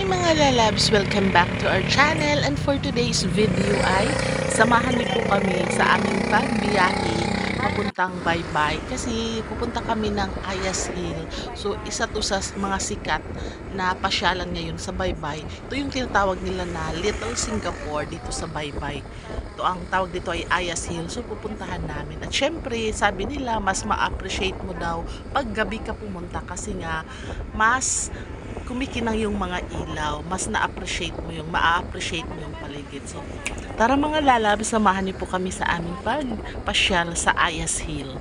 Hi mga lalabs! Welcome back to our channel, and for today's video ay samahan niyo po kami sa aming pagbiyahe papuntang Baybay kasi pupunta kami ng Ayas Hill. So isa to sa mga sikat na pasyalan ngayon sa Baybay. Ito yung tinatawag nila na Little Singapore dito sa Baybay. Ito ang tawag dito ay Ayas Hill. So pupuntahan namin. At syempre sabi nila mas ma-appreciate mo daw pag gabi ka pumunta kasi nga mas kumikinang yung mga ilaw, mas na-appreciate mo yung, ma-appreciate mo yung paligid. So, tara mga lalab, samahan niyo po kami sa aming pagpasyal sa Ayas Hill.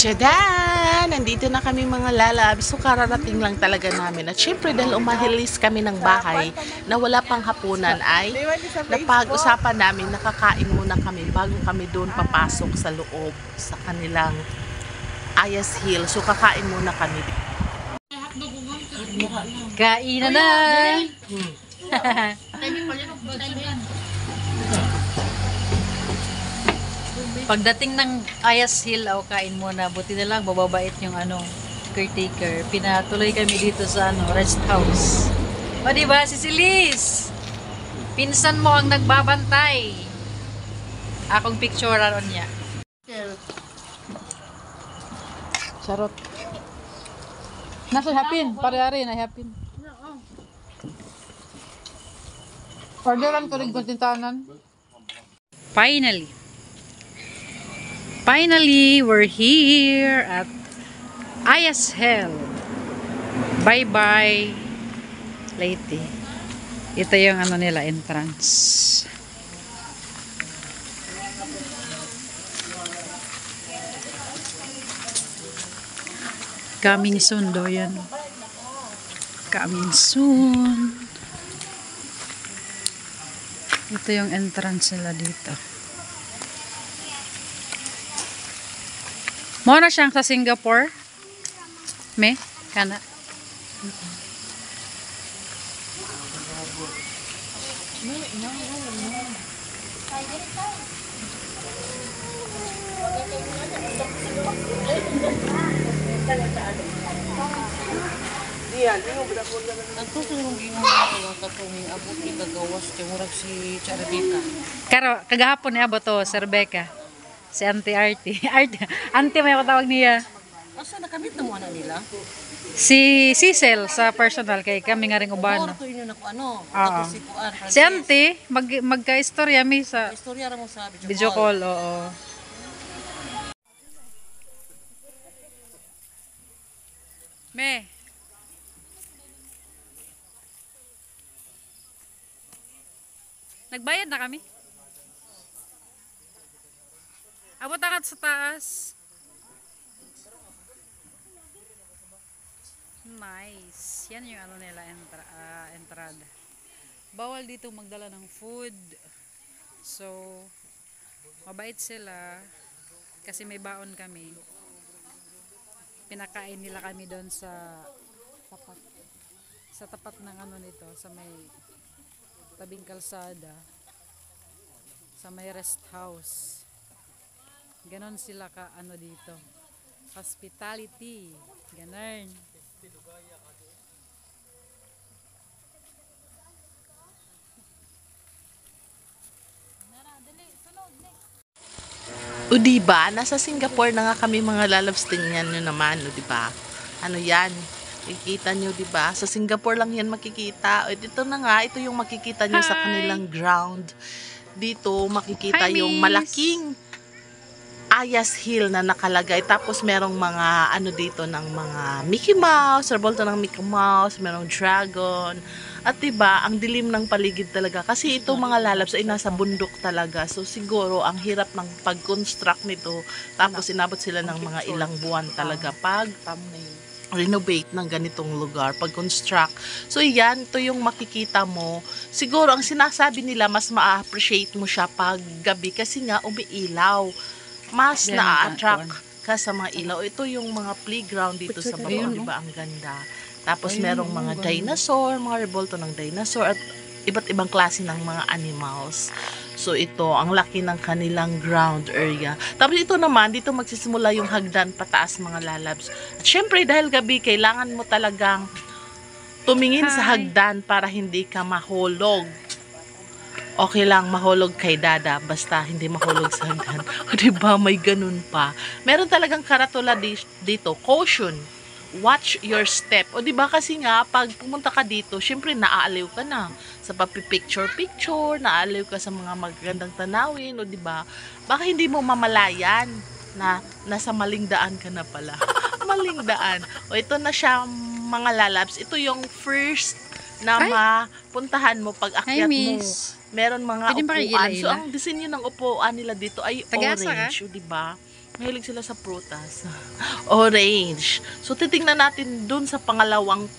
Tada! Nandito na kami mga lalabs. So kararating lang talaga namin. At syempre dahil umahilis kami ng bahay na wala pang hapunan ay napag-usapan namin nakakain muna kami bago kami doon papasok sa loob sa kanilang Ayas Hill. So kakain muna kami. Kainan na! Pagdating ng Ayas Hill, kain muna. Buti na lang, bababait yung caretaker. Pinatuloy kami dito sa rest house. O diba, si Silis? Pinsan mo ang nagbabantay. Akong picturean niya. Sarot. Nasa hapin, pare-ari na hapin. Orderan ko rin kuntintanan. Finally, we're here at Ayas Hill. Bye-bye, Leyte. Ito yung nila, entrance. Coming soon daw yan. Coming soon. Ito yung entrance nila dito. Muna siyang sa Singapore. Me? Kana? Ako sa yung ginagawa katong abot ni kagawas kay murag si Rebecca. Karo, kagahapon niya ba to, Sir Becca? Si Auntie Artie. Auntie may tawag niya. Asa nakamit na mo na nila? Si Cecil sa personal kay kami nga ring uban. Orto inyo na ko Oo. si Kuan. Si Auntie magka-istorya mi sa Istorya ra mo sa video call, oo. Me. Nagbayad na kami. Abot angat sa taas. Nice. Yan yung nila entrada. Bawal dito magdala ng food. So, mabait sila kasi may baon kami. Pinakain nila kami doon sa tapat ng nito, sa may tabing kalsada, sa may rest house. Ganon sila ka dito. Hospitality. Ganon. Nara, dali. O di ba? Nasa Singapore na nga kami mga lalabs, tingnan nyo naman, o di ba? Ano yan? Makikita nyo, di ba? Sa Singapore lang yan makikita. O dito na nga, ito yung makikita nyo sa kanilang ground. Dito makikita Hi, yung miss. malaking Ayas Hill na nakalagay. Tapos merong mga ano dito ng mga Mickey Mouse, revolto ng Mickey Mouse, merong dragon. At diba, ang dilim ng paligid talaga. Kasi ito mga lalabs ay nasa bundok talaga. So siguro, ang hirap ng pag-construct nito. Tapos inabot sila ng mga ilang buwan talaga pag renovate ng ganitong lugar, pag-construct. So yan, ito yung makikita mo. Siguro, ang sinasabi nila, mas ma-appreciate mo siya pag gabi kasi nga umiilaw. Mas Yan, na-attract kuwan. ka sa mga ilaw. Ito yung mga playground dito sa baba, Ayun, di ba? Ang ganda. Tapos Ayun, merong mga ganda. dinosaur, mga revolto ng dinosaur at iba't ibang klase ng mga animals. So ito, ang laki ng kanilang ground area. Tapos ito naman, dito magsisimula yung hagdan pataas mga lalabs. At syempre dahil gabi, kailangan mo talagang tumingin sa hagdan para hindi ka mahulog. Okay lang mahulog kay dada, basta hindi mahulog sa hagdan. O diba, may ganun pa. Meron talagang karatula dito, caution, watch your step. O diba kasi nga, pag pumunta ka dito, syempre naaaliw ka na sa pagpipicture-picture, naaaliw ka sa mga magagandang tanawin, o diba? Baka hindi mo mamalayan na nasa maling daan ka na pala. Maling daan. O ito na siya mga lalabs. Ito yung first na mapuntahan mo pag Hi, akyat mo. miss. Meron mga Pwede ba upuan. kayo So, ang disenyo ng upuan nila dito ay Tagasa ka? orange. O, diba? Mahilig sila sa prutas. Orange. So, titingnan natin dun sa pangalawang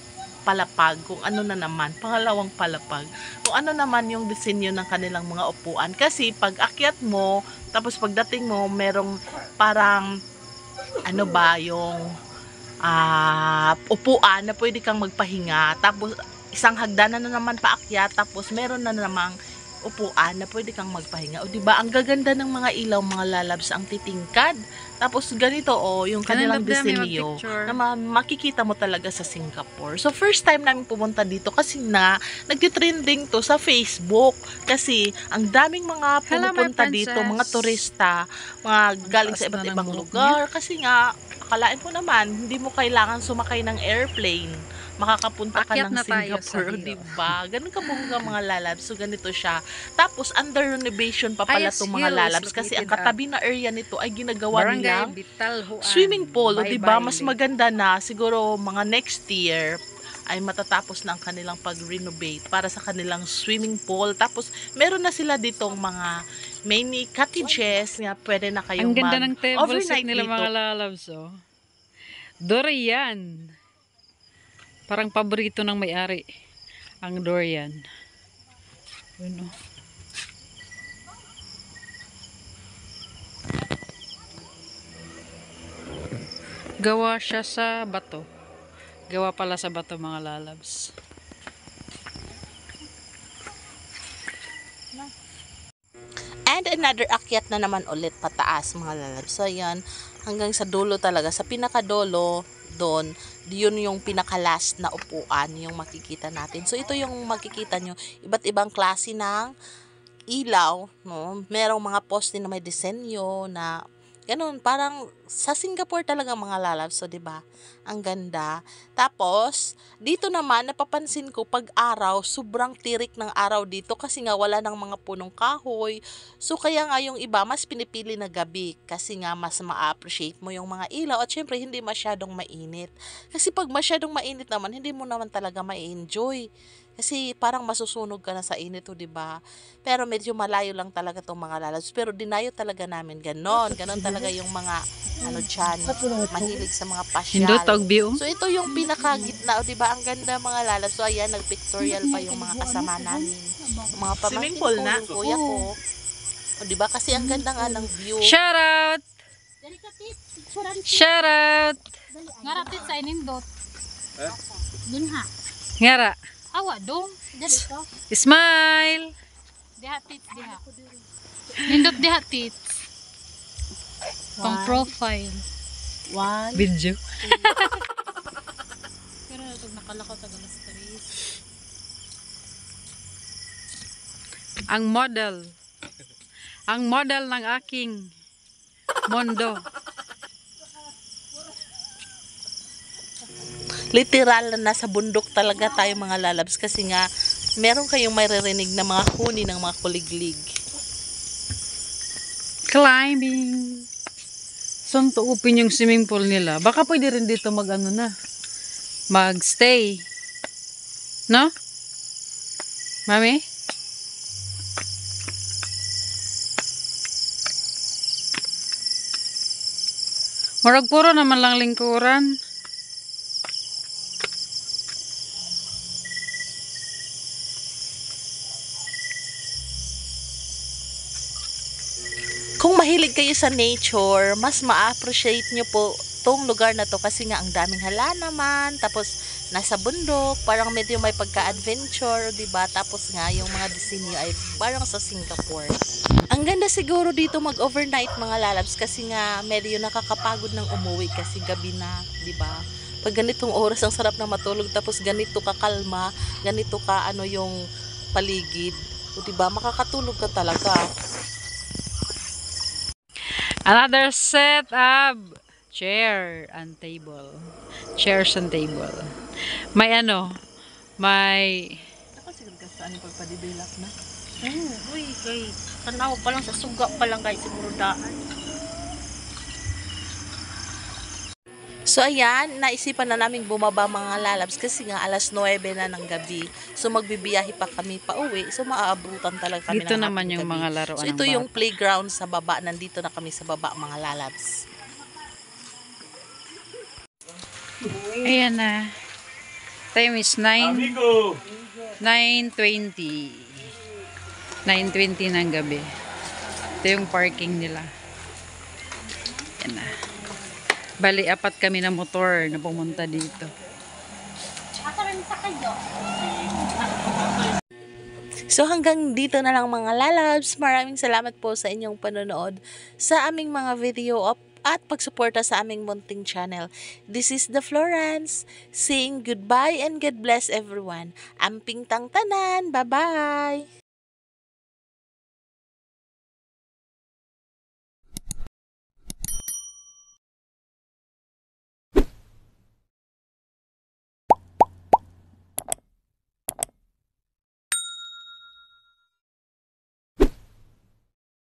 palapag kung ano na naman. Pangalawang palapag. Kung ano naman yung disenyo ng kanilang mga upuan. Kasi, pag akyat mo, tapos pagdating mo, merong parang, ano ba, yung upuan na pwede kang magpahinga. Tapos, isang hagdanan na naman paakyat. Tapos, meron na namang upuan na pwede kang magpahinga. O diba, ang gaganda ng mga ilaw, mga lalabs, ang titingkad. Tapos ganito yung kanilang disenyo na makikita mo talaga sa Singapore. So first time namin pumunta dito kasi nagtitrending to sa Facebook. Kasi ang daming mga pumupunta dito, mga turista, mga galing sa iba't ibang lugar. Kasi nga, akalain mo naman, hindi mo kailangan sumakay ng airplane. Makakapunta ka Akyat ng na tayo Singapore, sa hill. diba? Ganun ka bongga mga lalabs. So, ganito siya. Tapos, under renovation pa pala Ayas itong mga Hill is lalabs kasi ang located katabi na area nito ay ginagawa Barangay nilang Bitalhuan. swimming pool. O, diba? Bye-bye. Mas maganda na. Siguro, mga next year ay matatapos na ang kanilang pag-renovate para sa kanilang swimming pool. Tapos, meron na sila ditong mga mini cottages nga pwede na kayong Ang ganda ng table set overnight nila dito. mga lalabs, oh. Durian. Parang paborito ng may-ari ang durian. Yun, oh. Gawa siya sa bato. Gawa pala sa bato mga lalabs. And another akyat na naman ulit pataas mga lalabs. So yan, hanggang sa dulo talaga. Sa pinakadulo, doon, yun yung pinaka-last na upuan yung makikita natin. So ito yung makikita nyo, iba't ibang klase ng ilaw, no? Merong mga poste na may disenyo na ganun, parang sa Singapore talaga mga lalabs, so 'di ba? Ang ganda. Tapos, dito naman napapansin ko pag araw, sobrang tirik ng araw dito kasi nga wala nang mga punong kahoy. So kaya nga yung iba mas pinipili na gabi kasi nga mas ma-appreciate mo yung mga ilaw at syempre hindi masyadong mainit. Kasi pag masyadong mainit naman, hindi mo naman talaga ma-enjoy. Kasi parang masusunog ka na sa init, 'di ba? Pero medyo malayo lang talaga tong mga lalabs. Pero dinayo talaga namin ganon talaga yung mga ano dyan, mahilig sa mga Hindot pasyal. tawag view. So ito yung pinakagitna, 'di ba? Ang ganda mga lalabs. So ayan, nagpictorial pa yung mga kasama namin. Yung mga pamangkin ko, yung kuya ko. O 'di ba? Kasi ang ganda nga ng view. Shout out! Shout out! Ngaratit sa inindot. Dun ha. Ngara. Awa dong. Dito. Smile! Diha tit diha. Nindot diha tit. Pang profile. One. Video. Pero ito nakalakaw taga mas taris. Ang model. Ang model ng aking Mondo. Literal na nasa bundok talaga tayo mga lalabs kasi nga meron kayong maririnig na mga huni ng mga kuliglig. Climbing. Saan tuupin yung swimming pool nila? Baka pwede rin dito mag-ano na. Mag-stay. No? Mami? Murag puro naman lang lingkuran. Kung mahilig kayo sa nature, mas ma-appreciate nyo po tong lugar na to kasi nga ang daming halaman, tapos nasa bundok, parang medyo may pagka-adventure, 'di ba? Tapos nga yung mga disenyo ay parang sa Singapore. Ang ganda siguro dito mag-overnight mga lalabs kasi nga medyo nakakapagod ng umuwi kasi gabi na, 'di ba? Pag ganitong oras ang sarap na matulog tapos ganito ka kalma, ganito ka ano yung paligid, o 'di ba? Makakatulog ka talaga. Another set of chair and table. Chairs and table. May ano, may Ako siguro ka saan yung pagpa-develop na? Uy, kay tanaw pa lang sa suga pa lang guys siguro daan. So ayan, naisipan na namin bumaba mga lalabs kasi nga alas 9 na ng gabi. So magbibiyahe pa kami pa uwi. So maaabutan talaga kami dito ng naman hapong yung gabi. mga laruan So ng ito yung bata. playground sa baba. Nandito na kami sa baba mga lalabs. Ayan na. Time is 9:20. 9:20 ng gabi. Ito yung parking nila. Ayan na. Bali, apat kami na motor na pumunta dito. So hanggang dito na lang mga lalabs. Maraming salamat po sa inyong panonood sa aming mga video at pagsuporta sa aming munting channel. This is the Florence saying goodbye and God bless everyone. Amping tang tanan. Bye-bye!